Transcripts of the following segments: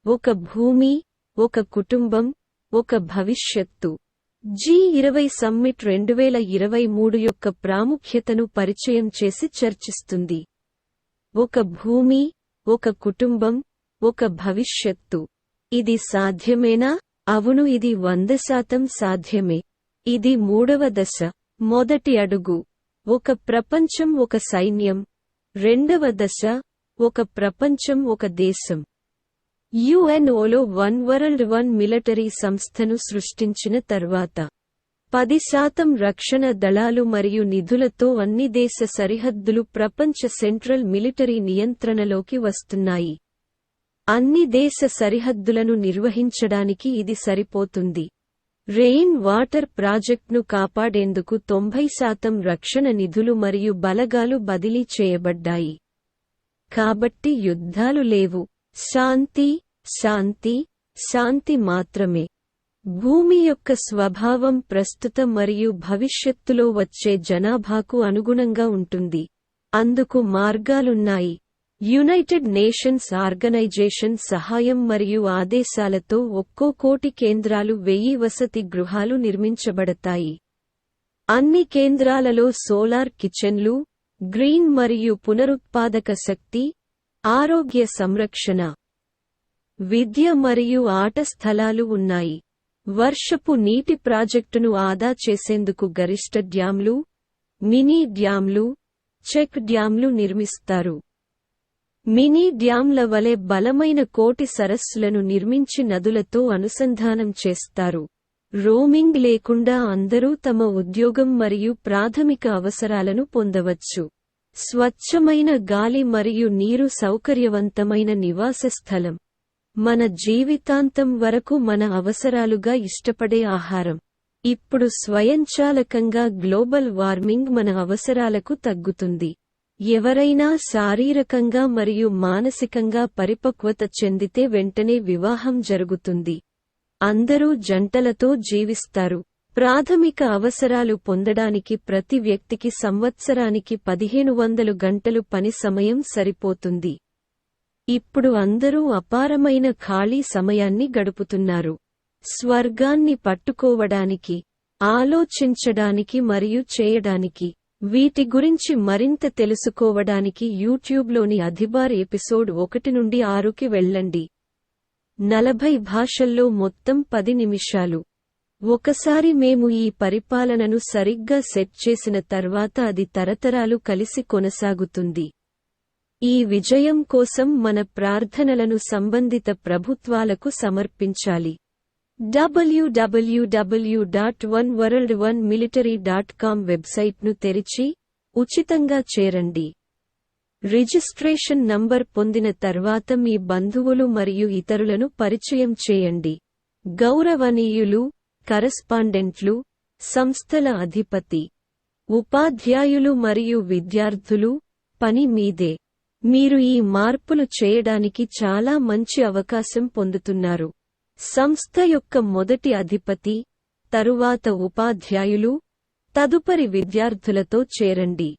ఒక భూమి, ఒక కుటుంబం, ఒక భవిష్యత్తు. G20 సమ్మిట్ 2023 యొక్క ప్రాముఖ్యతను పరిచయం చేసి చర్చిస్తుంది. ఒక భూమి, ఒక కుటుంబం, ఒక భవిష్యత్తు. ఇది సాధ్యమేనా? అవును, ఇది 100% సాధ్యమే. ఇది మూడవ దశ. మొదటి అడుగు ఒక ప్రపంచం, ఒక సైన్యం. రెండవ దశ ఒక ప్రపంచం, ఒక దేశం. UNOలో వన్ వరల్డ్ వన్ మిలిటరీ సంస్థను సృష్టించిన తర్వాత 10% రక్షణ దళాలు మరియు నిధులతో అన్ని దేశ సరిహద్దులు ప్రపంచ సెంట్రల్ మిలిటరీ నియంత్రణలోకి వస్తున్నాయి. అన్ని దేశ సరిహద్దులను నిర్వహించడానికి ఇది సరిపోతుంది. రెయిన్ వాటర్ ప్రాజెక్ట్ను కాపాడేందుకు 90% రక్షణ నిధులు మరియు బలగాలు బదిలీ చేయబడ్డాయి. కాబట్టి యుద్ధాలు లేవు. శాంతి, శాంతి, శాంతి మాత్రమే. భూమి యొక్క స్వభావం ప్రస్తుత మరియు భవిష్యత్తులో వచ్చే జనాభాకు అనుగుణంగా ఉంటుంది. అందుకు మార్గాలున్నాయి. యునైటెడ్ నేషన్స్ ఆర్గనైజేషన్ సహాయం మరియు ఆదేశాలతో ఒక్కో కోటి కేంద్రాలు 1000 వసతి గృహాలు నిర్మించబడతాయి. అన్ని కేంద్రాలలో సోలార్ కిచెన్లు, గ్రీన్ మరియు పునరుత్పాదక శక్తి, ఆరోగ్య సంరక్షణ, విద్య మరియు ఆట స్థలాలు ఉన్నాయి. వర్షపు నీటి ప్రాజెక్టును ఆదా చేసేందుకు గరిష్ట డ్యాంలు, మినీ డ్యాంలు, చెక్ డ్యాంలు నిర్మిస్తారు. మినీ డ్యాంల వలె బలమైన కోటి సరస్సులను నిర్మించి నదులతో అనుసంధానం చేస్తారు. రోమింగ్ లేకుండా అందరూ తమ ఉద్యోగం మరియు ప్రాథమిక అవసరాలను పొందవచ్చు. స్వచ్ఛమైన గాలి మరియు నీరు, సౌకర్యవంతమైన నివాస స్థలం. మన జీవితాంతం వరకు మన అవసరాలుగా ఇష్టపడే ఆహారం. ఇప్పుడు స్వయంచాలకంగా గ్లోబల్ వార్మింగ్ మన అవసరాలకు తగ్గుతుంది. ఎవరైనా శారీరకంగా మరియు మానసికంగా పరిపక్వత చెందితే వెంటనే వివాహం జరుగుతుంది. అందరూ జంటలతో జీవిస్తారు. ప్రాథమిక అవసరాలు పొందడానికి ప్రతి వ్యక్తికి సంవత్సరానికి 1500 గంటలు పని సమయం సరిపోతుంది. ఇప్పుడు అందరూ అపారమైన ఖాళీ సమయాన్ని గడుపుతున్నారు. స్వర్గాన్ని పట్టుకోవడానికి, ఆలోచించడానికి మరియు చేయడానికి. వీటి గురించి మరింత తెలుసుకోవడానికి యూట్యూబ్లోని అధిబార్ ఎపిసోడ్ 1 నుండి 6కి వెళ్ళండి. 40 భాషల్లో మొత్తం 10 నిమిషాలు. ఒకసారి మేము ఈ పరిపాలనను సరిగ్గా సెట్ చేసిన తర్వాత అది తరతరాలు కలిసి కొనసాగుతుంది. ఈ విజయం కోసం మన ప్రార్థనలను సంబంధిత ప్రభుత్వాలకు సమర్పించాలి. www.oneworld1military.com వెబ్సైట్ను తెరిచి ఉచితంగా చేరండి. రిజిస్ట్రేషన్ నంబర్ పొందిన తర్వాత మీ బంధువులు మరియు ఇతరులను పరిచయం చేయండి. గౌరవనీయులు, కరస్పాండెంట్లు, సంస్థల అధిపతి, ఉపాధ్యాయులు మరియు విద్యార్థులు, పని మీదే. మీరు ఈ మార్పులు చేయడానికి చాలా మంచి అవకాశం పొందుతున్నారు. సంస్థ యొక్క మొదటి అధిపతి, తరువాత ఉపాధ్యాయులు, తదుపరి విద్యార్థులతో చేరండి.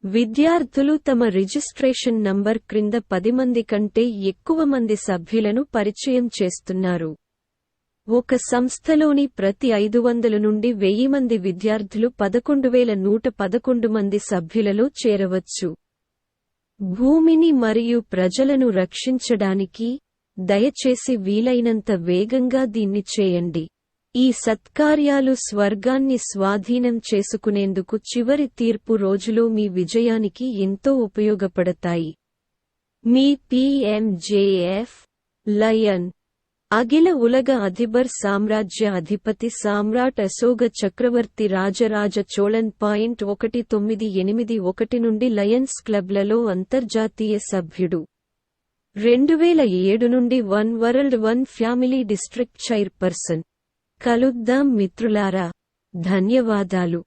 విద్యార్థులు తమ రిజిస్ట్రేషన్ నంబర్ క్రింద 10 మంది కంటే ఎక్కువ మంది సభ్యులను పరిచయం చేస్తున్నారు. ఒక సంస్థలోని ప్రతి 500 నుండి 1000 మంది విద్యార్థులు 11111 మంది సభ్యులలో చేరవచ్చు. భూమిని మరియు ప్రజలను రక్షించడానికి దయచేసి వీలైనంత వేగంగా దీన్ని చేయండి. ఈ సత్కార్యాలు స్వర్గాన్ని స్వాధీనం చేసుకునేందుకు చివరి తీర్పు రోజులో మీ విజయానికి ఎంతో ఉపయోగపడతాయి. మీ PMJF లయన్. అఖిల ఉలగ అధిబర్ సామ్రాజ్య అధిపతి సామ్రాట్ అశోక చక్రవర్తి రాజరాజ చోళన్. 1981 నుండి లయన్స్ క్లబ్లలో అంతర్జాతీయ సభ్యుడు. 2007 నుండి one world one family district chairperson. కలుద్దాం మిత్రులారా. ధన్యవాదాలు.